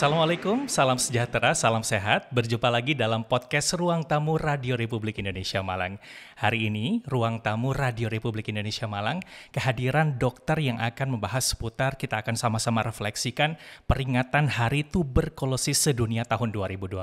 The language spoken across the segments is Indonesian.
Assalamualaikum, salam sejahtera, salam sehat. Berjumpa lagi dalam podcast Ruang Tamu Radio Republik Indonesia Malang. Hari ini, Ruang Tamu Radio Republik Indonesia Malang kehadiran dokter yang akan membahas seputar, kita akan sama-sama refleksikan peringatan Hari Tuberkulosis Sedunia tahun 2025.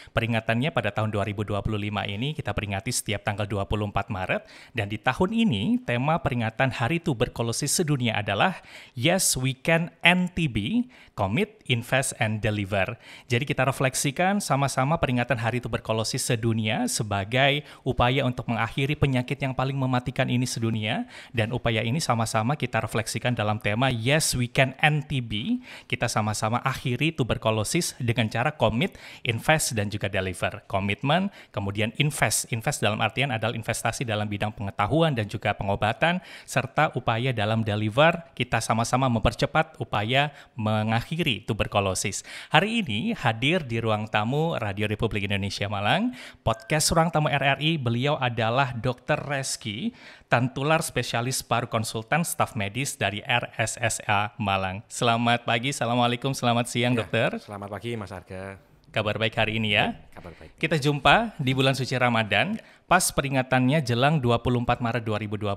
Peringatannya pada tahun 2025 ini kita peringati setiap tanggal 24 Maret, dan di tahun ini tema peringatan Hari Tuberkulosis Sedunia adalah Yes We Can End TB, Commit, Invest, and Deliver. Jadi kita refleksikan sama-sama peringatan Hari Tuberkulosis Sedunia sebagai upaya untuk mengakhiri penyakit yang paling mematikan ini sedunia, dan upaya ini sama-sama kita refleksikan dalam tema Yes We Can End TB. Kita sama-sama akhiri tuberkulosis dengan cara commit, invest, dan juga deliver. Komitmen, kemudian invest. Invest dalam artian adalah investasi dalam bidang pengetahuan dan juga pengobatan, serta upaya dalam deliver, kita sama-sama mempercepat upaya mengakhiri tuberkulosis. Hari ini hadir di Ruang Tamu Radio Republik Indonesia Malang, podcast Ruang Tamu RRI. Beliau adalah Dr. Reski, Tantular Spesialis Paru Konsultan Staf Medis dari RSSA Malang. Selamat pagi, Assalamualaikum, selamat siang dokter. Selamat pagi Mas Arga. Kabar baik hari ini ya? Kabar baik. Kita jumpa di bulan suci Ramadan, pas peringatannya jelang 24 Maret 2025,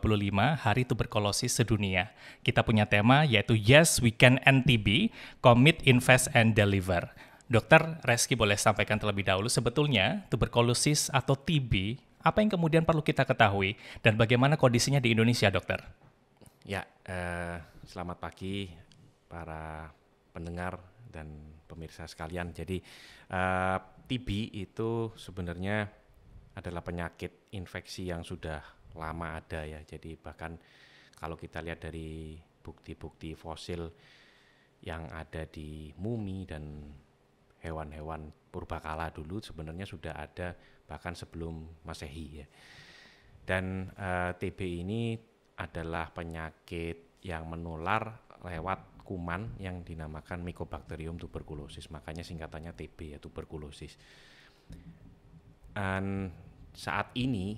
Hari Tuberkulosis Sedunia. Kita punya tema yaitu Yes We Can End TB, Commit, Invest, and Deliver. Dokter Reski boleh sampaikan terlebih dahulu sebetulnya tuberkulosis atau TB, apa yang kemudian perlu kita ketahui dan bagaimana kondisinya di Indonesia, dokter? Ya, selamat pagi para pendengar dan pemirsa sekalian. Jadi TB itu sebenarnya adalah penyakit infeksi yang sudah lama ada ya. Jadi bahkan kalau kita lihat dari bukti-bukti fosil yang ada di mumi dan hewan-hewan purbakala dulu sebenarnya sudah ada bahkan sebelum Masehi ya. Dan TB ini adalah penyakit yang menular lewat kuman yang dinamakan Mycobacterium tuberculosis, makanya singkatannya TB ya, tuberkulosis. Dan saat ini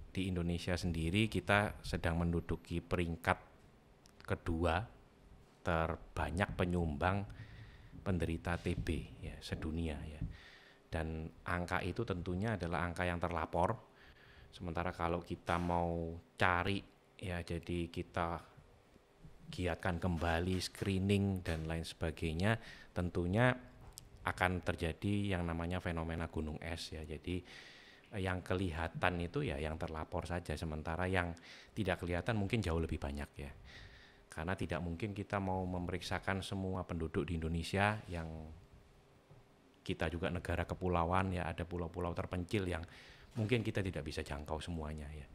di Indonesia sendiri kita sedang menduduki peringkat kedua terbanyak penyumbang penderita TB ya sedunia ya. Dan angka itu tentunya adalah angka yang terlapor. Sementara kalau kita mau cari ya, jadi kita giatkan kembali screening dan lain sebagainya, tentunya akan terjadi yang namanya fenomena gunung es ya. Jadi yang kelihatan itu ya yang terlapor saja, sementara yang tidak kelihatan mungkin jauh lebih banyak ya. Karena tidak mungkin kita mau memeriksakan semua penduduk di Indonesia, yang kita juga negara kepulauan ya, ada pulau-pulau terpencil yang mungkin kita tidak bisa jangkau semuanya ya.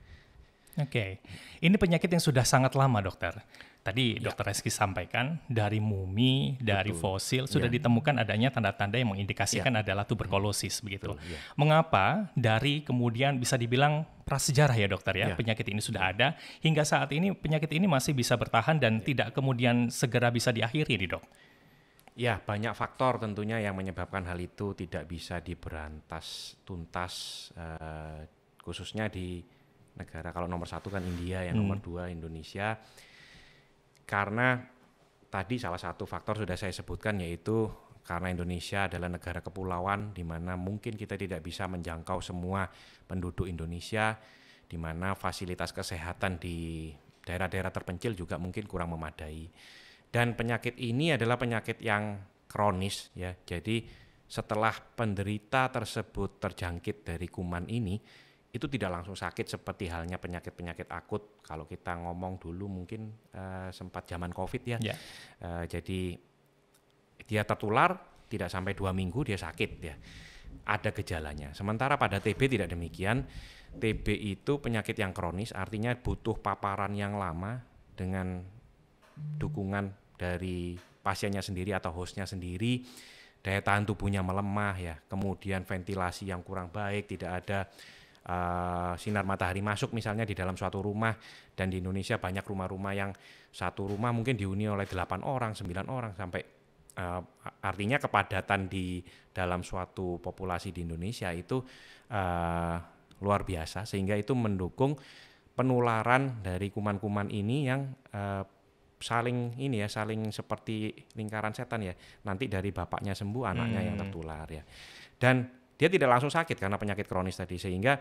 Oke, ini penyakit yang sudah sangat lama, dokter. Tadi dokter Reski sampaikan dari mumi, dari fosil sudah ditemukan adanya tanda-tanda yang mengindikasikan adalah tuberkulosis begitu. Mengapa dari kemudian bisa dibilang prasejarah ya dokter ya, penyakit ini sudah ada hingga saat ini penyakit ini masih bisa bertahan dan tidak kemudian segera bisa diakhiri nih dok? Ya, banyak faktor tentunya yang menyebabkan hal itu tidak bisa diberantas tuntas, khususnya di negara, kalau nomor satu kan India, yang nomor dua Indonesia. Karena tadi salah satu faktor sudah saya sebutkan, yaitu karena Indonesia adalah negara kepulauan di mana mungkin kita tidak bisa menjangkau semua penduduk Indonesia, di mana fasilitas kesehatan di daerah-daerah terpencil juga mungkin kurang memadai. Dan penyakit ini adalah penyakit yang kronis ya. Jadi setelah penderita tersebut terjangkit dari kuman ini, itu tidak langsung sakit seperti halnya penyakit-penyakit akut. Kalau kita ngomong dulu mungkin sempat zaman COVID ya. Jadi dia tertular tidak sampai 2 minggu dia sakit ya. Ada gejalanya. Sementara pada TB tidak demikian. TB itu penyakit yang kronis, artinya butuh paparan yang lama dengan dukungan dari pasiennya sendiri atau hostnya sendiri. Daya tahan tubuhnya melemah ya. Kemudian ventilasi yang kurang baik, tidak ada sinar matahari masuk misalnya di dalam suatu rumah. Dan di Indonesia banyak rumah-rumah yang satu rumah mungkin dihuni oleh 8 orang, 9 orang sampai artinya kepadatan di dalam suatu populasi di Indonesia itu luar biasa, sehingga itu mendukung penularan dari kuman-kuman ini yang saling ini ya, saling seperti lingkaran setan ya. Nanti dari bapaknya sembuh, anaknya yang tertular ya. Dan dia tidak langsung sakit karena penyakit kronis tadi, sehingga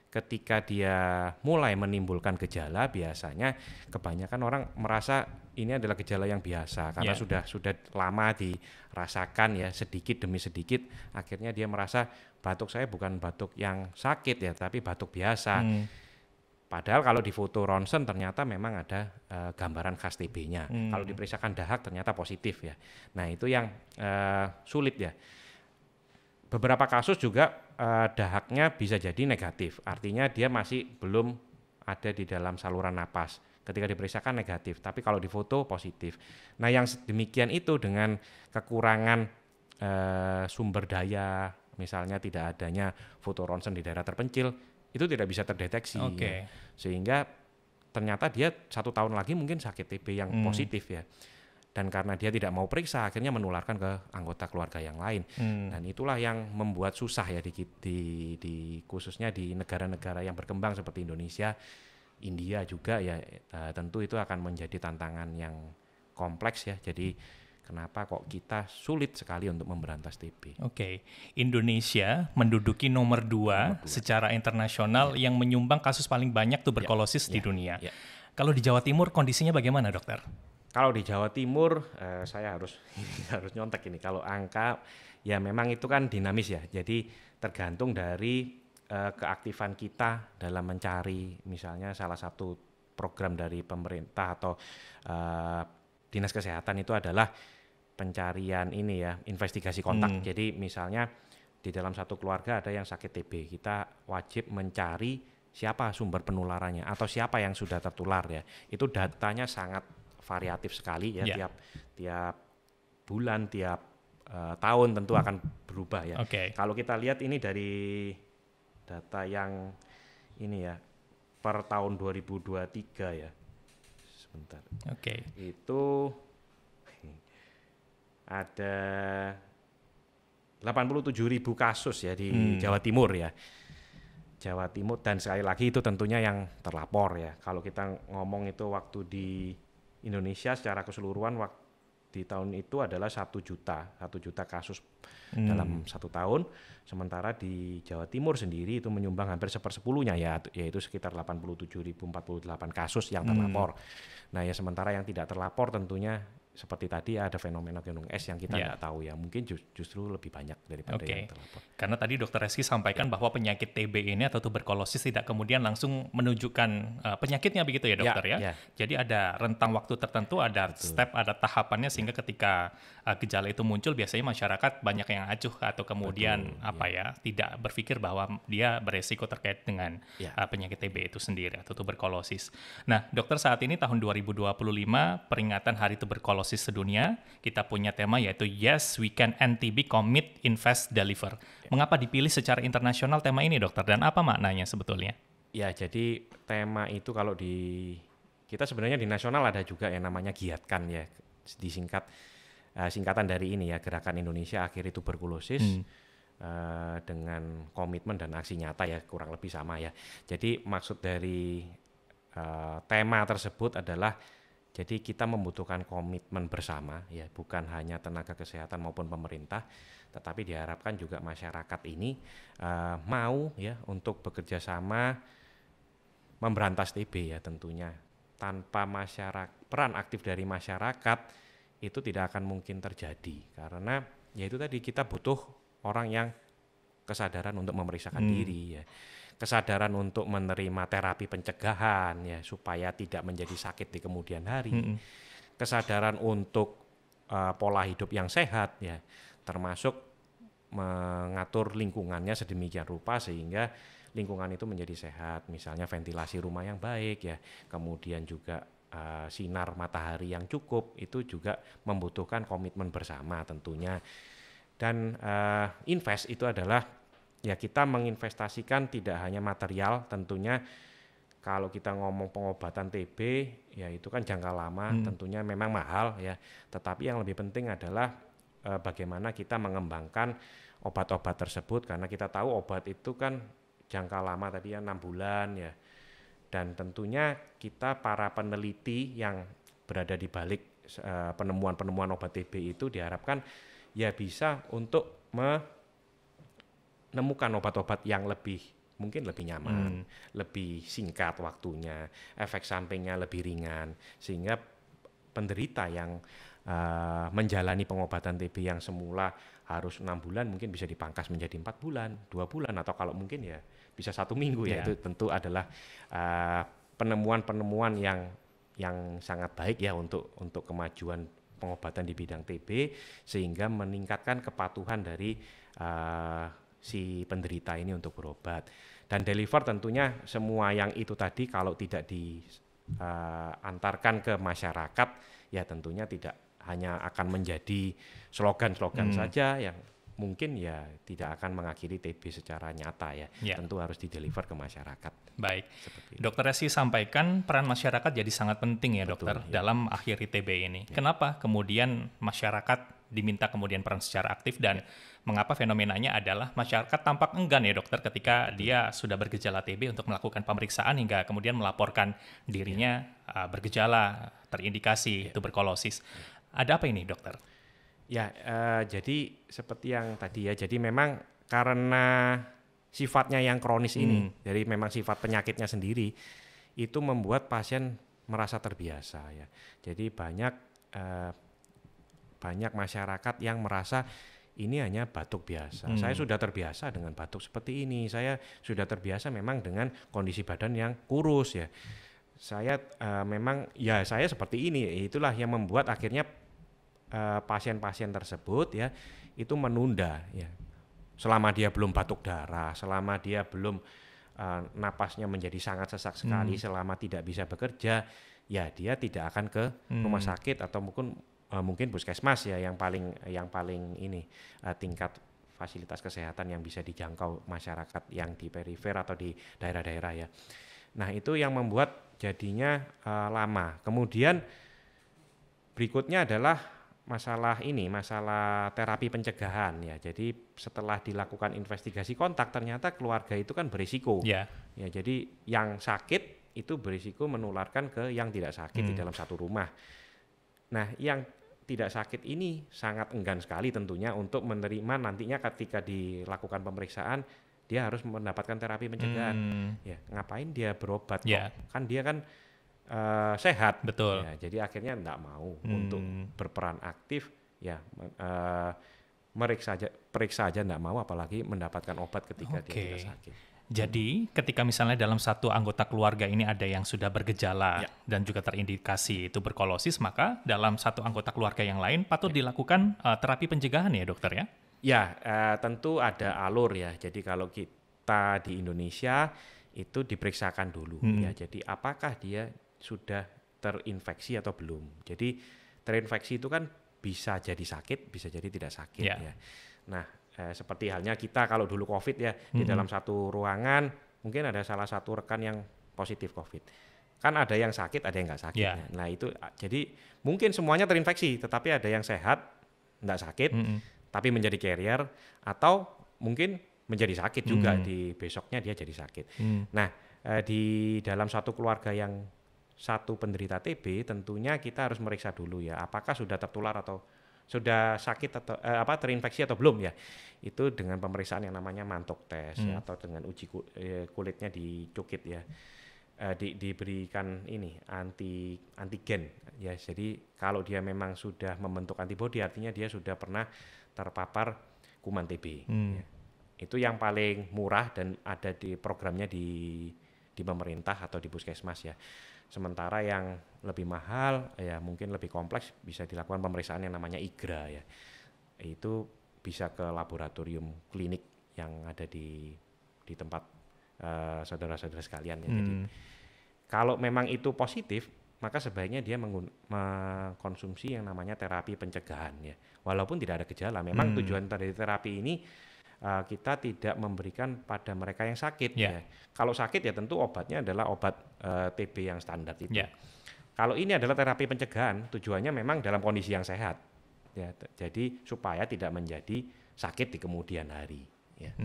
ketika dia mulai menimbulkan gejala, biasanya kebanyakan orang merasa ini adalah gejala yang biasa karena sudah lama dirasakan ya, sedikit demi sedikit akhirnya dia merasa batuk saya bukan batuk yang sakit ya, tapi batuk biasa. Padahal kalau di foto ronsen ternyata memang ada gambaran khas TB-nya. Kalau diperiksakan dahak ternyata positif ya. Nah itu yang sulit ya. Beberapa kasus juga dahaknya bisa jadi negatif. Artinya dia masih belum ada di dalam saluran napas. Ketika diperiksakan negatif, tapi kalau di foto positif. Nah yang demikian itu dengan kekurangan sumber daya, misalnya tidak adanya foto ronsen di daerah terpencil, itu tidak bisa terdeteksi ya. Sehingga ternyata dia 1 tahun lagi mungkin sakit TB yang positif ya, dan karena dia tidak mau periksa akhirnya menularkan ke anggota keluarga yang lain. Dan itulah yang membuat susah ya di khususnya di negara-negara yang berkembang seperti Indonesia, India juga ya, tentu itu akan menjadi tantangan yang kompleks ya. Jadi kenapa kok kita sulit sekali untuk memberantas TB? Indonesia menduduki nomor 2 secara internasional yang menyumbang kasus paling banyak tuberkulosis di dunia. Kalau di Jawa Timur kondisinya bagaimana, dokter? Kalau di Jawa Timur, saya harus nyontek ini. Kalau angka, ya memang itu kan dinamis ya. Jadi tergantung dari keaktifan kita dalam mencari, misalnya salah satu program dari pemerintah atau Dinas Kesehatan itu adalah pencarian ini ya, investigasi kontak. Jadi misalnya di dalam satu keluarga ada yang sakit TB, kita wajib mencari siapa sumber penularannya atau siapa yang sudah tertular ya. Itu datanya sangat variatif sekali ya, tiap bulan, tiap tahun tentu akan berubah ya. Kalau kita lihat ini dari data yang ini ya, per tahun 2023 ya. Sebentar. Itu ada 87.000 kasus ya di Jawa Timur ya. Jawa Timur, dan sekali lagi itu tentunya yang terlapor ya. Kalau kita ngomong itu waktu di Indonesia secara keseluruhan di tahun itu adalah 1 juta kasus dalam 1 tahun. Sementara di Jawa Timur sendiri itu menyumbang hampir 1/10-nya ya, yaitu sekitar 87.048 kasus yang terlapor. Nah ya, sementara yang tidak terlapor tentunya seperti tadi ada fenomena gunung es yang kita nggak tahu ya, mungkin justru lebih banyak daripada yang terlapor. Karena tadi Dokter Reski sampaikan bahwa penyakit TB ini atau tuberkulosis tidak kemudian langsung menunjukkan penyakitnya begitu ya dokter ya. Jadi ada rentang waktu tertentu, ada step, ada tahapannya sehingga ketika gejala itu muncul biasanya masyarakat banyak yang acuh atau kemudian tidak berpikir bahwa dia beresiko terkait dengan penyakit TB itu sendiri atau tuberkulosis. Nah dokter, saat ini tahun 2025 peringatan Hari Tuberkulosis sedunia, kita punya tema yaitu Yes We Can End TB, Commit, Invest, Deliver. Mengapa dipilih secara internasional tema ini dokter, dan apa maknanya sebetulnya? Ya, jadi tema itu kalau kita sebenarnya di nasional ada juga yang namanya Giatkan ya, singkatan dari ini ya, Gerakan Indonesia Akhiri Tuberkulosis, dengan komitmen dan aksi nyata ya, kurang lebih sama ya. Jadi maksud dari tema tersebut adalah, jadi kita membutuhkan komitmen bersama ya, bukan hanya tenaga kesehatan maupun pemerintah, tetapi diharapkan juga masyarakat ini mau ya untuk bekerja sama memberantas TB ya tentunya. Tanpa peran aktif dari masyarakat itu tidak akan mungkin terjadi, karena ya itu tadi, kita butuh orang yang kesadaran untuk memeriksakan diri ya. Kesadaran untuk menerima terapi pencegahan ya, supaya tidak menjadi sakit di kemudian hari. Kesadaran untuk pola hidup yang sehat ya, termasuk mengatur lingkungannya sedemikian rupa sehingga lingkungan itu menjadi sehat. Misalnya ventilasi rumah yang baik ya, kemudian juga sinar matahari yang cukup, itu juga membutuhkan komitmen bersama tentunya. Dan invest itu adalah ya, kita menginvestasikan tidak hanya material tentunya. Kalau kita ngomong pengobatan TB ya itu kan jangka lama, tentunya memang mahal ya, tetapi yang lebih penting adalah bagaimana kita mengembangkan obat-obat tersebut, karena kita tahu obat itu kan jangka lama tadi ya, 6 bulan ya. Dan tentunya kita para peneliti yang berada di balik penemuan-penemuan obat TB itu diharapkan ya bisa untuk menemukan obat-obat yang mungkin lebih nyaman, lebih singkat waktunya, efek sampingnya lebih ringan, sehingga penderita yang menjalani pengobatan TB yang semula harus 6 bulan mungkin bisa dipangkas menjadi 4 bulan, 2 bulan, atau kalau mungkin ya bisa 1 minggu ya. Itu tentu adalah penemuan-penemuan yang sangat baik ya untuk kemajuan pengobatan di bidang TB, sehingga meningkatkan kepatuhan dari si penderita ini untuk berobat. Dan deliver tentunya semua yang itu tadi kalau tidak diantarkan ke masyarakat ya tentunya tidak hanya akan menjadi slogan-slogan saja yang mungkin ya tidak akan mengakhiri TB secara nyata ya. Tentu harus dideliver ke masyarakat. Baik, Dokter Resi sampaikan peran masyarakat jadi sangat penting ya. Betul, dokter dalam akhiri TB ini. Kenapa kemudian masyarakat diminta kemudian peran secara aktif, dan mengapa fenomenanya adalah masyarakat tampak enggan ya dokter ketika dia sudah bergejala TB untuk melakukan pemeriksaan hingga kemudian melaporkan dirinya bergejala terindikasi tuberkulosis. Ada apa ini dokter? Ya, jadi seperti yang tadi ya, jadi memang karena sifatnya yang kronis ini, jadi memang sifat penyakitnya sendiri, itu membuat pasien merasa terbiasa ya. Jadi banyak masyarakat yang merasa ini hanya batuk biasa. Saya sudah terbiasa dengan batuk seperti ini, saya sudah terbiasa memang dengan kondisi badan yang kurus ya. Saya memang ya saya seperti ini, itulah yang membuat akhirnya pasien-pasien tersebut ya itu menunda ya, selama dia belum batuk darah, selama dia belum napasnya menjadi sangat sesak sekali, selama tidak bisa bekerja ya dia tidak akan ke rumah sakit atau mungkin puskesmas ya yang paling ini tingkat fasilitas kesehatan yang bisa dijangkau masyarakat yang di perifer atau di daerah-daerah ya. Nah itu yang membuat jadinya lama. Kemudian berikutnya adalah masalah terapi pencegahan ya. Jadi setelah dilakukan investigasi kontak ternyata keluarga itu kan berisiko. Ya, jadi yang sakit itu berisiko menularkan ke yang tidak sakit di dalam satu rumah. Nah, yang tidak sakit ini sangat enggan sekali tentunya untuk menerima nantinya ketika dilakukan pemeriksaan dia harus mendapatkan terapi pencegahan. Ya, ngapain dia berobat kok? Kan dia kan sehat. Betul. Ya, jadi akhirnya enggak mau untuk berperan aktif ya, periksa aja enggak mau, apalagi mendapatkan obat ketika dia tidak sakit. Jadi ketika misalnya dalam satu anggota keluarga ini ada yang sudah bergejala dan juga terindikasi tuberkulosis, maka dalam satu anggota keluarga yang lain patut dilakukan terapi pencegahan ya dokter ya? Ya, tentu ada alur ya. Jadi kalau kita di Indonesia itu diperiksakan dulu ya. Jadi apakah dia sudah terinfeksi atau belum. Jadi terinfeksi itu kan bisa jadi sakit, bisa jadi tidak sakit ya. Nah, seperti halnya kita kalau dulu COVID ya, di dalam satu ruangan mungkin ada salah satu rekan yang positif COVID. Kan ada yang sakit, ada yang nggak sakit. Ya. Nah itu jadi mungkin semuanya terinfeksi, tetapi ada yang sehat, nggak sakit, tapi menjadi carrier, atau mungkin menjadi sakit juga di besoknya dia jadi sakit. Nah di dalam satu keluarga yang satu penderita TB tentunya kita harus meriksa dulu ya, apakah sudah tertular atau sudah sakit atau terinfeksi atau belum ya. Itu dengan pemeriksaan yang namanya mantok test ya, atau dengan uji kulitnya dicukit ya. Diberikan ini antigen ya. Jadi kalau dia memang sudah membentuk antibodi artinya dia sudah pernah terpapar kuman TB. Ya. Itu yang paling murah dan ada di programnya di pemerintah atau di puskesmas ya. Sementara yang lebih mahal ya mungkin lebih kompleks bisa dilakukan pemeriksaan yang namanya IGRA ya. Itu bisa ke laboratorium klinik yang ada di tempat saudara-saudara sekalian ya. Jadi kalau memang itu positif maka sebaiknya dia mengkonsumsi yang namanya terapi pencegahan ya. Walaupun tidak ada gejala, memang tujuan dari terapi ini kita tidak memberikan pada mereka yang sakit ya. Kalau sakit ya tentu obatnya adalah obat TB yang standar itu. Kalau ini adalah terapi pencegahan, tujuannya memang dalam kondisi yang sehat ya. Jadi supaya tidak menjadi sakit di kemudian hari ya.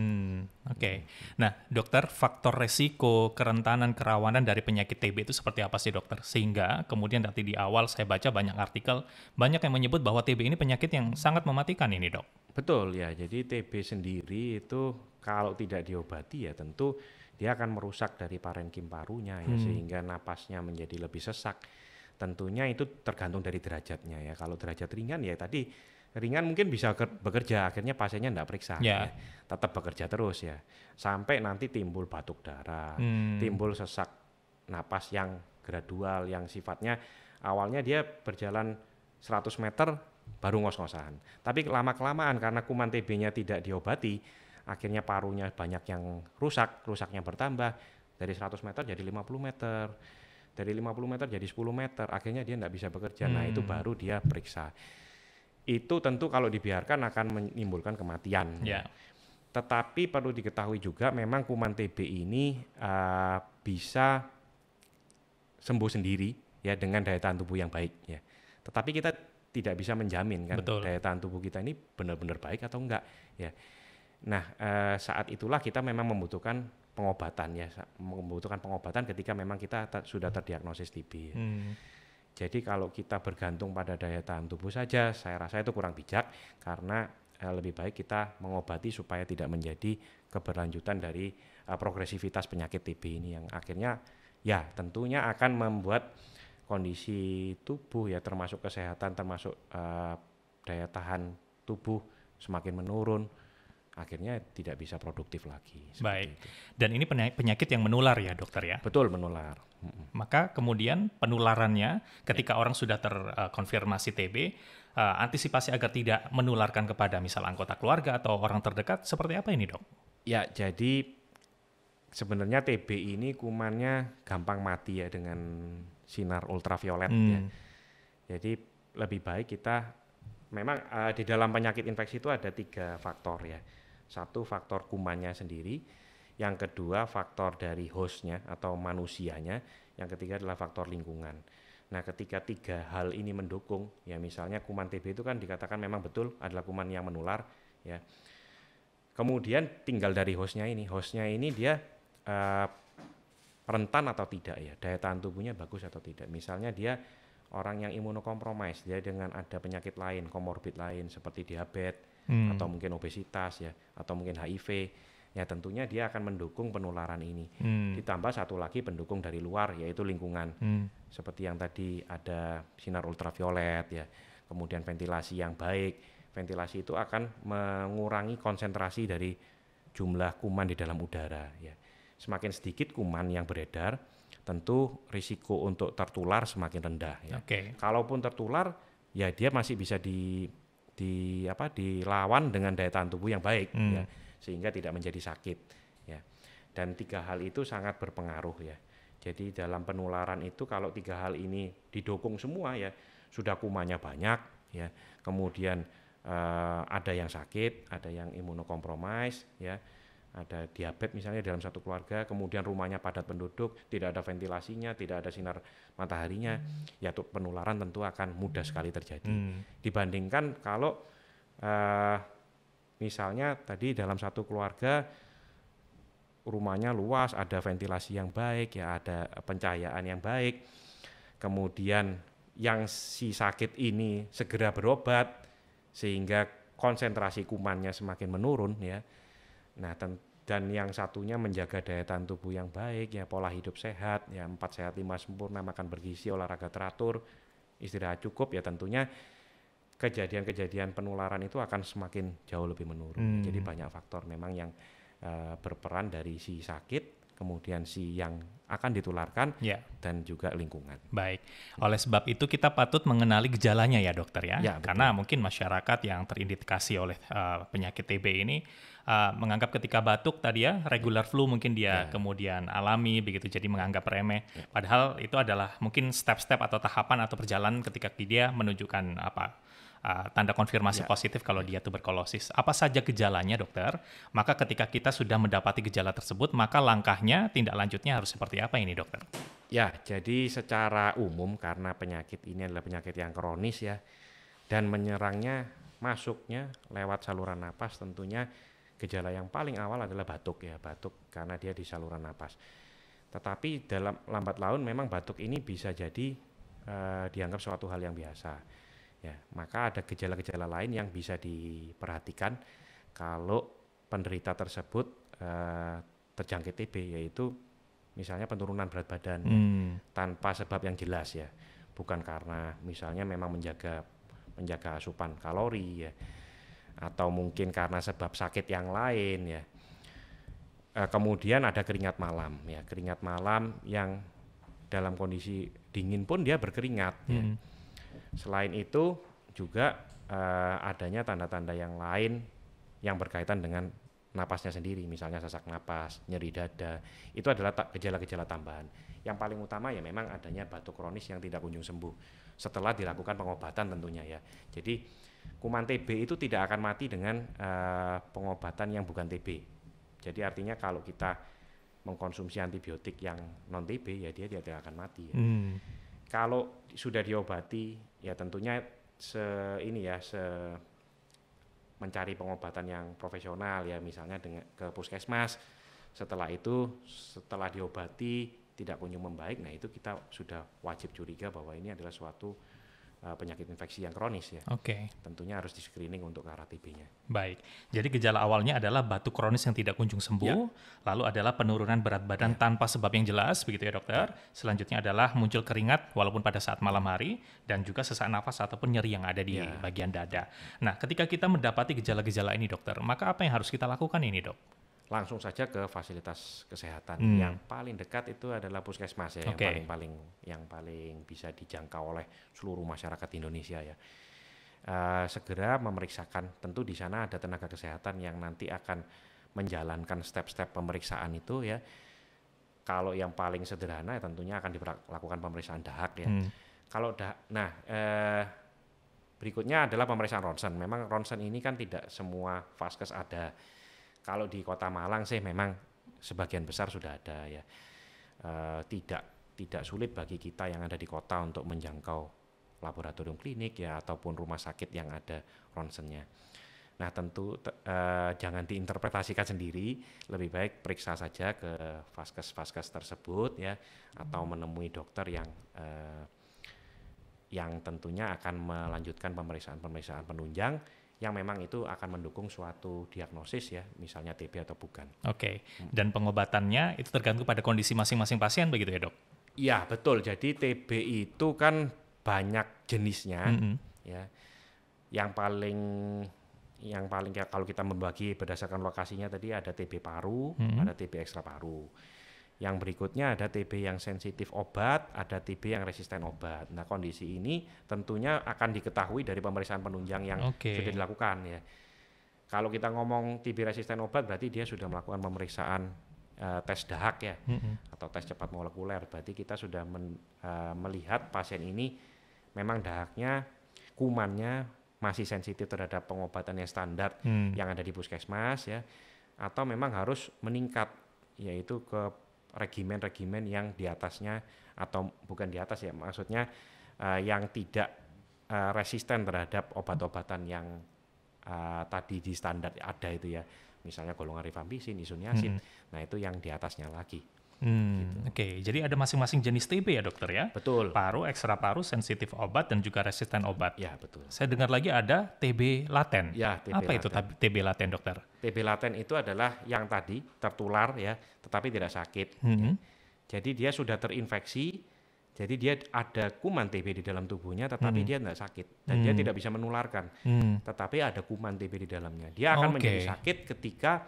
Oke. Nah, dokter, faktor resiko, kerentanan, kerawanan dari penyakit TB itu seperti apa sih dokter? Sehingga kemudian nanti di awal saya baca banyak artikel, banyak yang menyebut bahwa TB ini penyakit yang sangat mematikan ini dok. Betul ya, jadi TB sendiri itu kalau tidak diobati ya tentu dia akan merusak dari parenkim parunya ya, sehingga napasnya menjadi lebih sesak. Tentunya itu tergantung dari derajatnya ya. Kalau derajat ringan ya tadi ringan mungkin bisa bekerja, akhirnya pasiennya tidak periksa, ya. Tetap bekerja terus ya, sampai nanti timbul batuk darah, timbul sesak napas yang gradual, yang sifatnya awalnya dia berjalan 100 meter baru ngos-ngosan. Tapi lama-kelamaan karena kuman TB-nya tidak diobati, akhirnya parunya banyak yang rusaknya bertambah, dari 100 meter jadi 50 meter, dari 50 meter jadi 10 meter, akhirnya dia tidak bisa bekerja. Nah itu baru dia periksa. Itu tentu kalau dibiarkan akan menimbulkan kematian. Tetapi perlu diketahui juga memang kuman TB ini bisa sembuh sendiri ya dengan daya tahan tubuh yang baik ya. Tetapi kita tidak bisa menjamin kan daya tahan tubuh kita ini benar-benar baik atau enggak ya. Nah saat itulah kita memang membutuhkan pengobatan ya, membutuhkan pengobatan ketika memang kita sudah terdiagnosis TB. Ya. Jadi kalau kita bergantung pada daya tahan tubuh saja, saya rasa itu kurang bijak karena lebih baik kita mengobati supaya tidak menjadi keberlanjutan dari progresivitas penyakit TB ini yang akhirnya ya tentunya akan membuat kondisi tubuh ya termasuk kesehatan, termasuk daya tahan tubuh semakin menurun. Akhirnya tidak bisa produktif lagi. Baik. Itu. Dan ini penyakit yang menular ya dokter ya? Betul, menular. Maka kemudian penularannya ketika orang sudah terkonfirmasi TB, antisipasi agar tidak menularkan kepada misal anggota keluarga atau orang terdekat, seperti apa ini dok? Ya, jadi sebenarnya TB ini kumannya gampang mati ya dengan sinar ultraviolet ya. Jadi lebih baik kita, memang di dalam penyakit infeksi itu ada 3 faktor ya. Satu faktor kumannya sendiri, yang kedua faktor dari hostnya atau manusianya, yang ketiga adalah faktor lingkungan. Nah ketika 3 hal ini mendukung, ya misalnya kuman TB itu kan dikatakan memang betul adalah kuman yang menular, ya. Kemudian tinggal dari hostnya ini dia rentan atau tidak ya, daya tahan tubuhnya bagus atau tidak. Misalnya dia orang yang imunokompromis, dia dengan ada penyakit lain, komorbid lain seperti diabetes atau mungkin obesitas ya, atau mungkin HIV, ya tentunya dia akan mendukung penularan ini. Ditambah satu lagi pendukung dari luar yaitu lingkungan. Seperti yang tadi ada sinar ultraviolet ya, kemudian ventilasi yang baik. Ventilasi itu akan mengurangi konsentrasi dari jumlah kuman di dalam udara ya. Semakin sedikit kuman yang beredar, tentu risiko untuk tertular semakin rendah ya. Kalaupun tertular ya dia masih bisa dilawan dengan daya tahan tubuh yang baik ya, sehingga tidak menjadi sakit ya. Dan 3 hal itu sangat berpengaruh ya. Jadi dalam penularan itu kalau 3 hal ini didukung semua ya, sudah kumannya banyak ya, kemudian ada yang sakit, ada yang imunokompromis ya, ada diabetes misalnya dalam satu keluarga, kemudian rumahnya padat penduduk, tidak ada ventilasinya, tidak ada sinar mataharinya, ya penularan tentu akan mudah sekali terjadi. Dibandingkan kalau misalnya tadi dalam satu keluarga rumahnya luas, ada ventilasi yang baik, ya ada pencahayaan yang baik, kemudian yang si sakit ini segera berobat sehingga konsentrasi kumannya semakin menurun ya. Nah, dan yang satunya menjaga daya tahan tubuh yang baik ya, pola hidup sehat ya, 4 sehat 5 sempurna, makan bergizi, olahraga teratur, istirahat cukup ya, tentunya kejadian-kejadian penularan itu akan semakin jauh lebih menurun. Jadi banyak faktor memang yang berperan dari si sakit, kemudian si yang akan ditularkan dan juga lingkungan. Baik, oleh sebab itu kita patut mengenali gejalanya ya dokter ya, karena mungkin masyarakat yang terindikasi oleh penyakit TB ini menganggap ketika batuk tadi ya regular flu mungkin dia kemudian alami begitu, jadi menganggap remeh. Padahal itu adalah mungkin step-step atau tahapan atau perjalanan ketika dia menunjukkan tanda konfirmasi positif kalau dia tuberkulosis. Apa saja gejalanya dokter? Maka ketika kita sudah mendapati gejala tersebut, maka langkahnya, tindak lanjutnya harus seperti apa ini dokter? Ya, jadi secara umum karena penyakit ini adalah penyakit yang kronis ya, dan menyerangnya masuknya lewat saluran napas, tentunya gejala yang paling awal adalah batuk ya, batuk karena dia di saluran napas. Tetapi dalam lambat laun memang batuk ini bisa jadi dianggap suatu hal yang biasa. Ya, maka ada gejala-gejala lain yang bisa diperhatikan kalau penderita tersebut terjangkit TB, yaitu misalnya penurunan berat badan tanpa sebab yang jelas ya, bukan karena misalnya memang menjaga asupan kalori ya, atau mungkin karena sebab sakit yang lain ya. Kemudian ada keringat malam ya, keringat malam yang dalam kondisi dingin pun dia berkeringat ya. Selain itu juga adanya tanda-tanda yang lain yang berkaitan dengan napasnya sendiri, misalnya sesak napas, nyeri dada, itu adalah gejala-gejala tambahan. Yang paling utama ya memang adanya batuk kronis yang tidak kunjung sembuh setelah dilakukan pengobatan tentunya ya. Jadi kuman TB itu tidak akan mati dengan pengobatan yang bukan TB. Jadi artinya kalau kita mengkonsumsi antibiotik yang non TB ya dia tidak akan mati ya. Kalau sudah diobati ya tentunya mencari pengobatan yang profesional ya, misalnya ke puskesmas. Setelah diobati tidak kunjung membaik, nah itu kita sudah wajib curiga bahwa ini adalah suatu penyakit infeksi yang kronis ya. Oke. Tentunya harus di-screening untuk ke arah TB-nya. Baik. Jadi gejala awalnya adalah batuk kronis yang tidak kunjung sembuh, lalu adalah penurunan berat badan tanpa sebab yang jelas, begitu ya dokter. Selanjutnya adalah muncul keringat walaupun pada saat malam hari, dan juga sesak nafas ataupun nyeri yang ada di bagian dada. Nah, ketika kita mendapati gejala-gejala ini dokter, maka apa yang harus kita lakukan ini dok? Langsung saja ke fasilitas kesehatan. Yang paling dekat itu adalah puskesmas ya, yang paling bisa dijangkau oleh seluruh masyarakat Indonesia ya. Segera memeriksakan, tentu di sana ada tenaga kesehatan yang nanti akan menjalankan step-step pemeriksaan itu ya. Kalau yang paling sederhana ya tentunya akan dilakukan pemeriksaan dahak ya. Berikutnya adalah pemeriksaan ronsen. Memang ronsen ini kan tidak semua vaskes ada. Kalau di Kota Malang sih memang sebagian besar sudah ada ya. Tidak sulit bagi kita yang ada di kota untuk menjangkau laboratorium klinik ya ataupun rumah sakit yang ada ronsennya. Nah tentu jangan diinterpretasikan sendiri, lebih baik periksa saja ke vaskes-vaskes tersebut ya, atau menemui dokter yang tentunya akan melanjutkan pemeriksaan penunjang yang memang itu akan mendukung suatu diagnosis ya, misalnya TB atau bukan. Oke. Dan pengobatannya itu tergantung pada kondisi masing-masing pasien begitu ya dok? Iya betul, jadi TB itu kan banyak jenisnya ya. Yang paling kalau kita membagi berdasarkan lokasinya tadi ada TB paru, ada TB ekstra paru. Yang berikutnya ada TB yang sensitif obat, ada TB yang resisten obat. Nah kondisi ini tentunya akan diketahui dari pemeriksaan penunjang yang sudah dilakukan ya. Kalau kita ngomong TB resisten obat berarti dia sudah melakukan pemeriksaan tes dahak ya, atau tes cepat molekuler. Berarti kita sudah melihat pasien ini memang dahaknya, kumannya masih sensitif terhadap pengobatan yang standar yang ada di puskesmas ya, atau memang harus meningkat yaitu ke regimen-regimen yang di atasnya, atau bukan di atas ya, maksudnya yang tidak resisten terhadap obat-obatan yang tadi di standar ada itu ya, misalnya golongan rifampicin, isoniazid. Nah itu yang di atasnya lagi. Gitu. Oke, jadi ada masing-masing jenis TB ya dokter ya? Betul. Paru, ekstra paru, sensitif obat, dan juga resisten obat. Ya betul. Saya dengar lagi ada TB laten. Ya, TB apa laten. itu TB laten dokter? TB laten itu adalah yang tadi tertular ya, tetapi tidak sakit. Jadi dia sudah terinfeksi, jadi dia ada kuman TB di dalam tubuhnya, tetapi dia tidak sakit dan dia tidak bisa menularkan. Tetapi ada kuman TB di dalamnya. Dia akan menjadi sakit ketika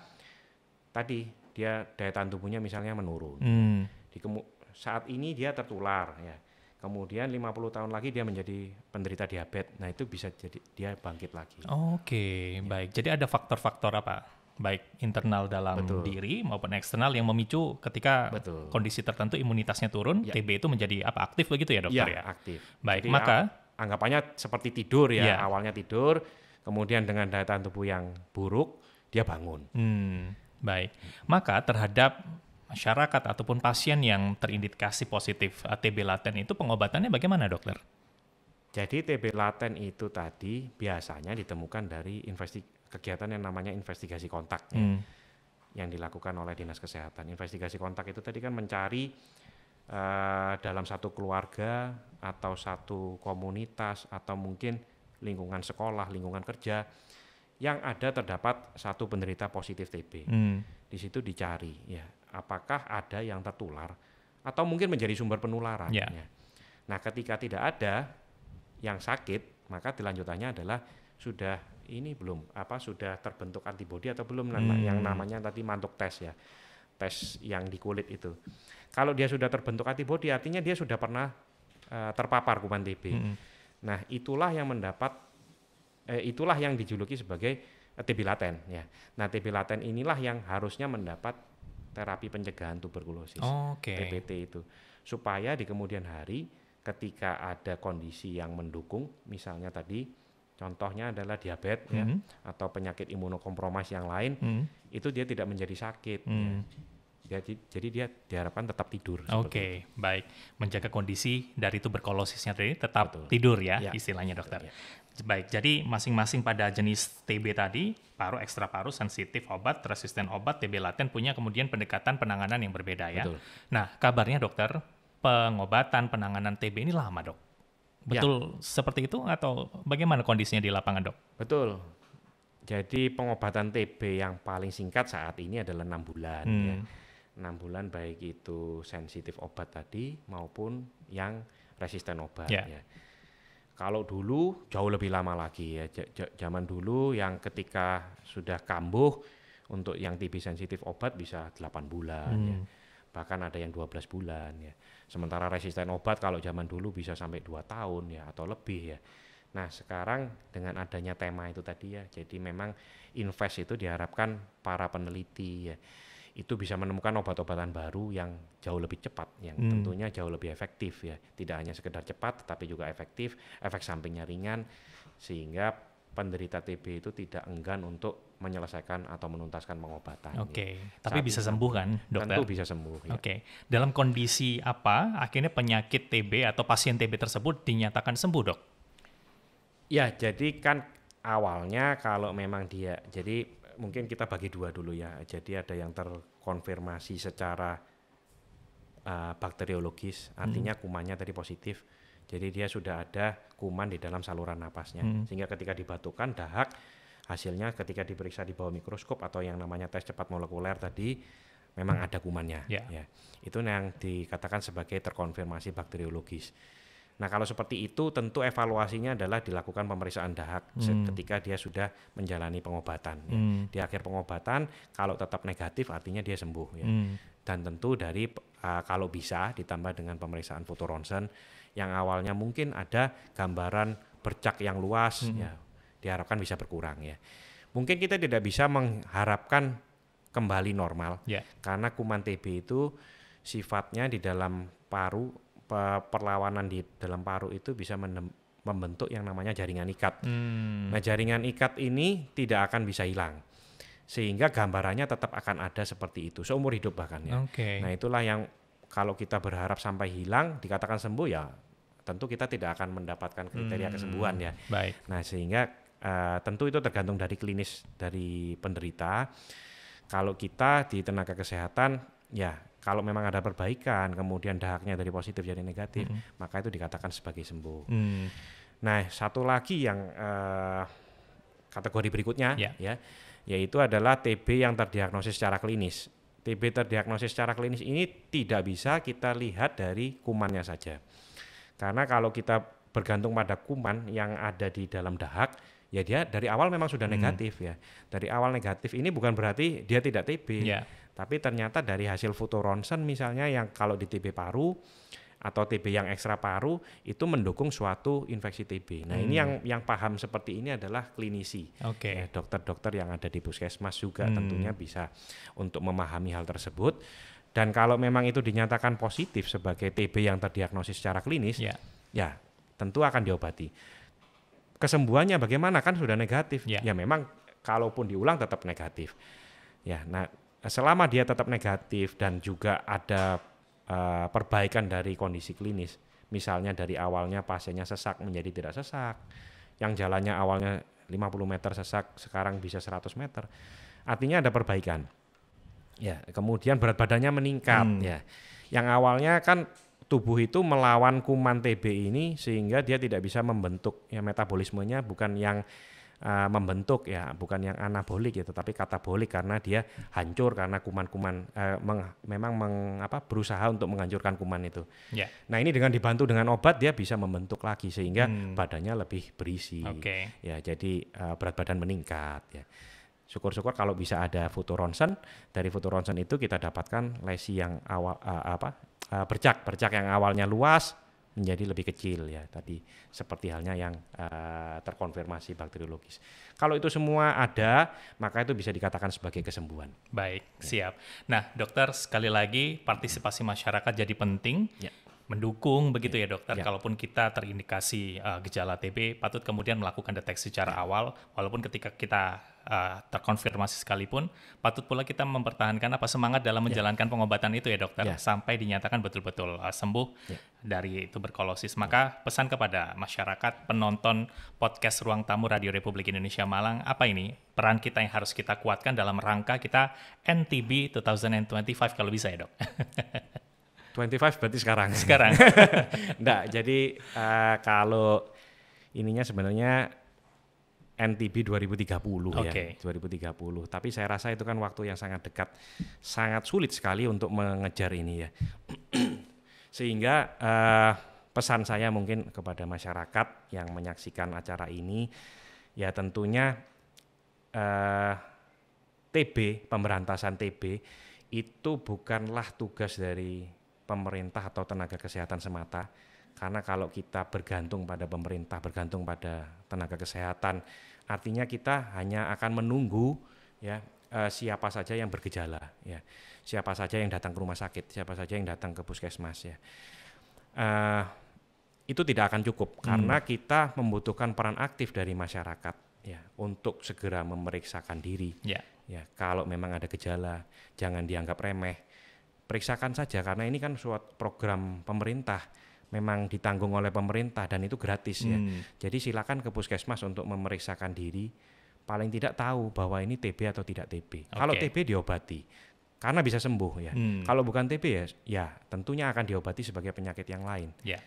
tadi dia daya tahan tubuhnya misalnya menurun. Saat ini dia tertular ya. Kemudian 50 tahun lagi dia menjadi penderita diabetes. Nah, itu bisa jadi dia bangkit lagi. Baik. Jadi ada faktor-faktor apa? Baik internal dalam diri maupun eksternal yang memicu ketika kondisi tertentu imunitasnya turun, TB itu menjadi aktif begitu ya, dokter ya? Aktif. Baik, jadi, maka anggapannya seperti tidur ya. Awalnya tidur, kemudian dengan daya tahan tubuh yang buruk, dia bangun. Baik, maka terhadap masyarakat ataupun pasien yang terindikasi positif TB laten itu pengobatannya bagaimana dokter? Jadi TB laten itu tadi biasanya ditemukan dari kegiatan yang namanya investigasi kontak ya, yang dilakukan oleh Dinas Kesehatan. Investigasi kontak itu tadi kan mencari dalam satu keluarga atau satu komunitas atau mungkin lingkungan sekolah, lingkungan kerja yang terdapat satu penderita positif TB. Di situ dicari ya, apakah ada yang tertular atau mungkin menjadi sumber penularan. Ya. Nah, ketika tidak ada yang sakit, maka dilanjutannya adalah sudah terbentuk antibodi atau belum, yang namanya tadi mantuk tes ya, tes yang di kulit itu. Kalau dia sudah terbentuk antibodi, artinya dia sudah pernah terpapar kuman TB. Nah, itulah yang dijuluki sebagai TB laten ya. Nah, TB laten inilah yang harusnya mendapat terapi pencegahan tuberkulosis, TPT itu, supaya di kemudian hari ketika ada kondisi yang mendukung, misalnya tadi contohnya adalah diabetes ya, atau penyakit imunokompromis yang lain, itu dia tidak menjadi sakit. Ya. Jadi dia diharapkan tetap tidur. Oke, baik. Menjaga kondisi dari tuberkulosisnya tadi tetap tidur ya, istilahnya dokter. Ya. Baik, jadi masing-masing pada jenis TB tadi, paru, ekstra paru, sensitif obat, resisten obat, TB laten punya kemudian pendekatan penanganan yang berbeda ya. Betul. Nah, kabarnya dokter, pengobatan penanganan TB ini lama dok. Betul seperti itu atau bagaimana kondisinya di lapangan dok? Betul. Jadi pengobatan TB yang paling singkat saat ini adalah 6 bulan. Ya. 6 bulan baik itu sensitif obat tadi maupun yang resisten obat. Ya. Kalau dulu jauh lebih lama lagi ya. Zaman dulu yang ketika sudah kambuh untuk yang TB sensitif obat bisa 8 bulan ya. Bahkan ada yang 12 bulan ya. Sementara resisten obat kalau zaman dulu bisa sampai 2 tahun ya atau lebih ya. Nah, sekarang dengan adanya tema itu tadi ya, jadi memang invest itu diharapkan para peneliti ya, itu bisa menemukan obat-obatan baru yang jauh lebih cepat, yang tentunya jauh lebih efektif ya. Tidak hanya sekedar cepat, tetapi juga efektif, efek sampingnya ringan, sehingga penderita TB itu tidak enggan untuk menyelesaikan atau menuntaskan pengobatan. Oke, tapi bisa sembuh kan, dokter? Tentu bisa sembuh. Ya. Oke, dalam kondisi apa akhirnya penyakit TB atau pasien TB tersebut dinyatakan sembuh, dok? Ya, jadi kan awalnya kalau memang dia, jadi mungkin kita bagi dua dulu ya. Jadi ada yang terkonfirmasi secara bakteriologis, artinya kumannya tadi positif. Jadi dia sudah ada kuman di dalam saluran napasnya, sehingga ketika dibatukan dahak, hasilnya ketika diperiksa di bawah mikroskop atau yang namanya tes cepat molekuler tadi, memang ada kumannya. Ya. Itu yang dikatakan sebagai terkonfirmasi bakteriologis. Nah, kalau seperti itu tentu evaluasinya adalah dilakukan pemeriksaan dahak ketika dia sudah menjalani pengobatan. Ya. Di akhir pengobatan kalau tetap negatif artinya dia sembuh. Ya. Dan tentu dari kalau bisa ditambah dengan pemeriksaan foto ronsen yang awalnya mungkin ada gambaran bercak yang luas, ya diharapkan bisa berkurang ya. Mungkin kita tidak bisa mengharapkan kembali normal karena kuman TB itu sifatnya di dalam paru, perlawanan di dalam paru itu bisa membentuk yang namanya jaringan ikat. Nah, jaringan ikat ini tidak akan bisa hilang, sehingga gambarannya tetap akan ada seperti itu seumur hidup bahkan ya. Nah, itulah yang kalau kita berharap sampai hilang dikatakan sembuh ya, tentu kita tidak akan mendapatkan kriteria kesembuhan ya. Baik. Nah, sehingga tentu itu tergantung dari klinis dari penderita. Kalau kita di tenaga kesehatan ya, kalau memang ada perbaikan, kemudian dahaknya dari positif jadi negatif, maka itu dikatakan sebagai sembuh. Nah, satu lagi yang kategori berikutnya ya, yaitu adalah TB yang terdiagnosis secara klinis. TB terdiagnosis secara klinis ini tidak bisa kita lihat dari kumannya saja. Karena kalau kita bergantung pada kuman yang ada di dalam dahak, ya dia dari awal memang sudah negatif ya. Dari awal negatif ini bukan berarti dia tidak TB. Tapi ternyata dari hasil foto ronsen misalnya yang kalau di TB paru atau TB yang ekstra paru itu mendukung suatu infeksi TB. Nah, ini yang paham seperti ini adalah klinisi. Ya, dokter-dokter yang ada di puskesmas juga tentunya bisa untuk memahami hal tersebut. Dan kalau memang itu dinyatakan positif sebagai TB yang terdiagnosis secara klinis, ya tentu akan diobati. Kesembuhannya bagaimana, kan sudah negatif. Ya memang kalaupun diulang tetap negatif. Ya, nah selama dia tetap negatif dan juga ada perbaikan dari kondisi klinis, misalnya dari awalnya pasiennya sesak menjadi tidak sesak, yang jalannya awalnya 50 meter sesak sekarang bisa 100 meter. Artinya ada perbaikan. Ya, kemudian berat badannya meningkat ya. Yang awalnya kan tubuh itu melawan kuman TB ini sehingga dia tidak bisa membentuk, ya metabolismenya bukan yang membentuk ya, bukan yang anabolik ya, tetapi katabolik karena dia hancur karena kuman-kuman berusaha untuk menghancurkan kuman itu. Yeah. Nah ini dengan dibantu dengan obat dia bisa membentuk lagi sehingga badannya lebih berisi. Ya jadi berat badan meningkat ya. Syukur-syukur kalau bisa ada foto ronsen, dari foto ronsen itu kita dapatkan lesi yang bercak yang awalnya luas menjadi lebih kecil ya, tadi seperti halnya yang terkonfirmasi bakteriologis. Kalau itu semua ada, maka itu bisa dikatakan sebagai kesembuhan. Baik, siap. Nah, dokter, sekali lagi partisipasi masyarakat jadi penting. Mendukung begitu ya dokter, kalaupun kita terindikasi gejala TB, patut kemudian melakukan deteksi secara awal, walaupun ketika kita terkonfirmasi sekalipun, patut pula kita mempertahankan semangat dalam menjalankan pengobatan itu ya dokter, sampai dinyatakan betul-betul sembuh dari tuberkulosis. Maka pesan kepada masyarakat, penonton podcast Ruang Tamu Radio Republik Indonesia Malang, apa ini peran kita yang harus kita kuatkan dalam rangka kita NTB 2025 kalau bisa ya dok? 25 berarti sekarang. Enggak, jadi kalau ininya sebenarnya NTB 2030 ya, 2030. Tapi saya rasa itu kan waktu yang sangat dekat, sangat sulit sekali untuk mengejar ini ya. Sehingga pesan saya mungkin kepada masyarakat yang menyaksikan acara ini, ya tentunya TB, pemberantasan TB itu bukanlah tugas dari pemerintah atau tenaga kesehatan semata, karena kalau kita bergantung pada pemerintah, bergantung pada tenaga kesehatan, artinya kita hanya akan menunggu ya siapa saja yang bergejala ya, siapa saja yang datang ke rumah sakit, siapa saja yang datang ke puskesmas ya. Itu tidak akan cukup karena kita membutuhkan peran aktif dari masyarakat ya untuk segera memeriksakan diri. Ya, kalau memang ada gejala jangan dianggap remeh. Periksakan saja karena ini kan suatu program pemerintah, memang ditanggung oleh pemerintah dan itu gratis ya. Jadi silakan ke puskesmas untuk memeriksakan diri, paling tidak tahu bahwa ini TB atau tidak TB. Kalau TB diobati karena bisa sembuh ya. Kalau bukan TB ya tentunya akan diobati sebagai penyakit yang lain. Ya.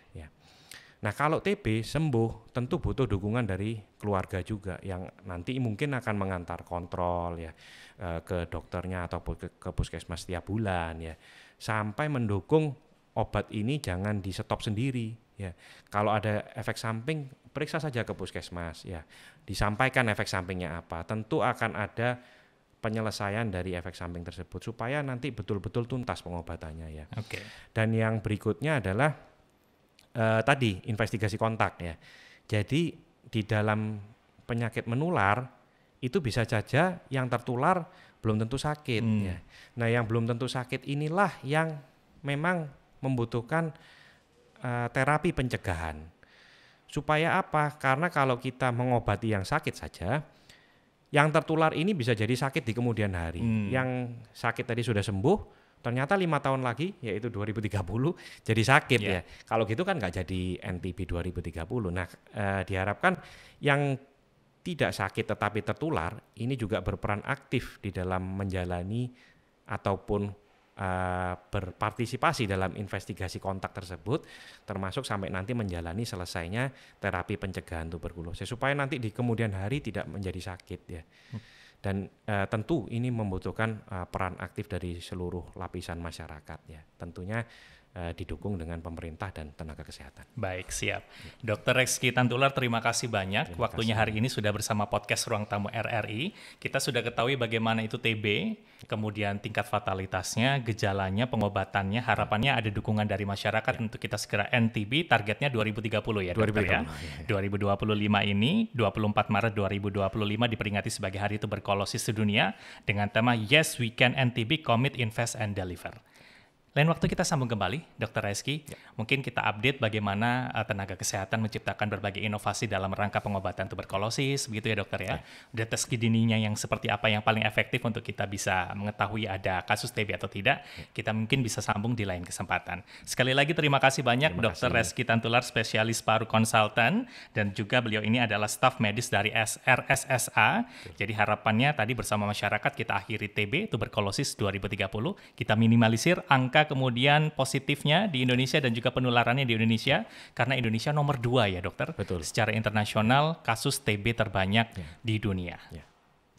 Nah kalau TB sembuh tentu butuh dukungan dari keluarga juga yang nanti mungkin akan mengantar kontrol ya ke dokternya atau ke puskesmas setiap bulan ya, sampai mendukung obat ini jangan di stop sendiri ya. Kalau ada efek samping periksa saja ke puskesmas ya, disampaikan efek sampingnya apa, tentu akan ada penyelesaian dari efek samping tersebut supaya nanti betul-betul tuntas pengobatannya ya. Dan yang berikutnya adalah tadi investigasi kontak ya. Jadi di dalam penyakit menular itu bisa saja yang tertular belum tentu sakit ya. Nah, yang belum tentu sakit inilah yang memang membutuhkan terapi pencegahan. Supaya apa? Karena kalau kita mengobati yang sakit saja, yang tertular ini bisa jadi sakit di kemudian hari. Yang sakit tadi sudah sembuh, ternyata 5 tahun lagi, yaitu 2030, jadi sakit ya. Kalau gitu kan nggak jadi NTB 2030. Nah, diharapkan yang tidak sakit tetapi tertular, ini juga berperan aktif di dalam menjalani ataupun berpartisipasi dalam investigasi kontak tersebut, termasuk sampai nanti menjalani selesainya terapi pencegahan tuberkulosis, supaya nanti di kemudian hari tidak menjadi sakit ya. Dan tentu ini membutuhkan peran aktif dari seluruh lapisan masyarakat ya. Tentunya didukung dengan pemerintah dan tenaga kesehatan. Baik, siap. Dr. Reski Tantular, terima kasih banyak. Waktunya hari ini sudah bersama podcast Ruang Tamu RRI. Kita sudah ketahui bagaimana itu TB, kemudian tingkat fatalitasnya, gejalanya, pengobatannya, harapannya ada dukungan dari masyarakat untuk kita segera NTB, targetnya 2030 ya dokter ya. 2025 ini, 24 Maret 2025 diperingati sebagai Hari Tuberkulosis Sedunia dengan tema Yes We Can NTB, Commit, Invest, and Deliver. Lain waktu kita sambung kembali, Dr. Reski. Mungkin kita update bagaimana tenaga kesehatan menciptakan berbagai inovasi dalam rangka pengobatan tuberkulosis, begitu ya dokter ya. Deteksi dininya yang seperti apa yang paling efektif untuk kita bisa mengetahui ada kasus TB atau tidak. Kita mungkin bisa sambung di lain kesempatan. Sekali lagi terima kasih banyak Dr. Reski Tantular, spesialis paru konsultan, dan juga beliau ini adalah staf medis dari RSSA. Jadi harapannya tadi bersama masyarakat kita akhiri TB, tuberkulosis 2030, kita minimalisir angka kemudian positifnya di Indonesia dan juga penularannya di Indonesia, karena Indonesia nomor 2 ya dokter. Betul. Secara internasional kasus TB terbanyak di dunia.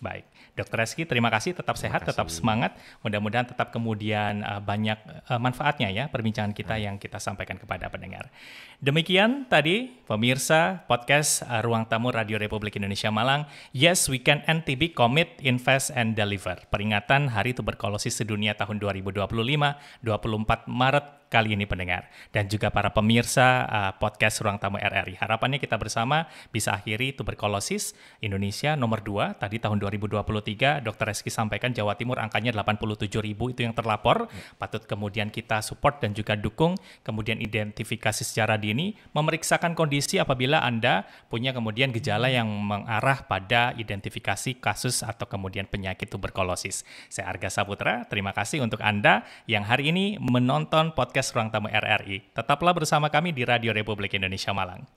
Baik, Dr. Reski terima kasih, tetap sehat, tetap semangat, mudah-mudahan tetap kemudian banyak manfaatnya ya perbincangan kita yang kita sampaikan kepada pendengar. Demikian tadi pemirsa podcast Ruang Tamu Radio Republik Indonesia Malang, Yes We Can End TB, Commit, Invest and Deliver. Peringatan Hari Tuberkulosis Sedunia tahun 2025, 24 Maret kali ini pendengar. Dan juga para pemirsa podcast Ruang Tamu RRI. Harapannya kita bersama bisa akhiri tuberkulosis Indonesia nomor 2. Tadi tahun 2023 Dr. Reski sampaikan Jawa Timur angkanya 87.000 itu yang terlapor. Patut kemudian kita support dan juga dukung. Kemudian identifikasi secara dini, memeriksakan kondisi apabila Anda punya kemudian gejala yang mengarah pada identifikasi kasus atau kemudian penyakit tuberkulosis. Saya Arga Saputra, terima kasih untuk Anda yang hari ini menonton podcast Ruang Tamu RRI. Tetaplah bersama kami di Radio Republik Indonesia Malang.